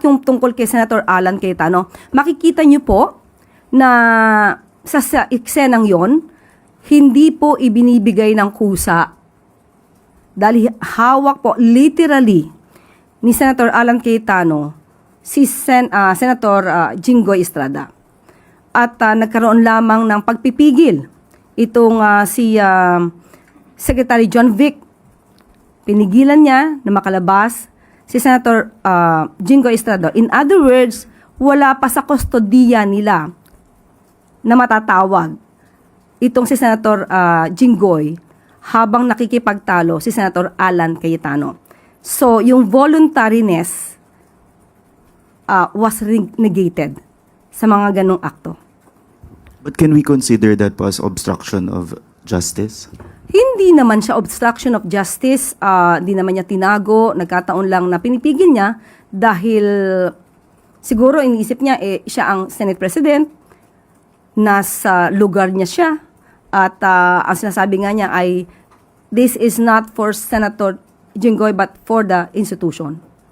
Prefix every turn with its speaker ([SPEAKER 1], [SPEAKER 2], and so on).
[SPEAKER 1] yung tungkol kay Senator Alan Cayetano, makikita niyo po na sa eksenang yon, hindi po ibinibigay ng kusa. Dahil hawak po literally ni Senator Alan Cayetano si Senator Jinggoy Estrada. At nagkaroon lamang ng pagpipigil itong si Secretary John Vic. Pinigilan niya na makalabas si Senator Jinggoy Estrada. In other words, wala pa sa kustodiya nila na matatawag itong si Senator Jinggoy habang nakikipagtalo si Senator Alan Cayetano. So, yung voluntariness was negated sa mga ganong akto.
[SPEAKER 2] But can we consider that po as obstruction of justice?
[SPEAKER 1] Hindi naman siya obstruction of justice, hindi naman niya tinago, nagkataon lang na pinipigil niya dahil siguro iniisip niya siya ang Senate President, nasa lugar niya siya, at ang sinasabi nga niya ay this is not for Senator Jinggoy but for the institution.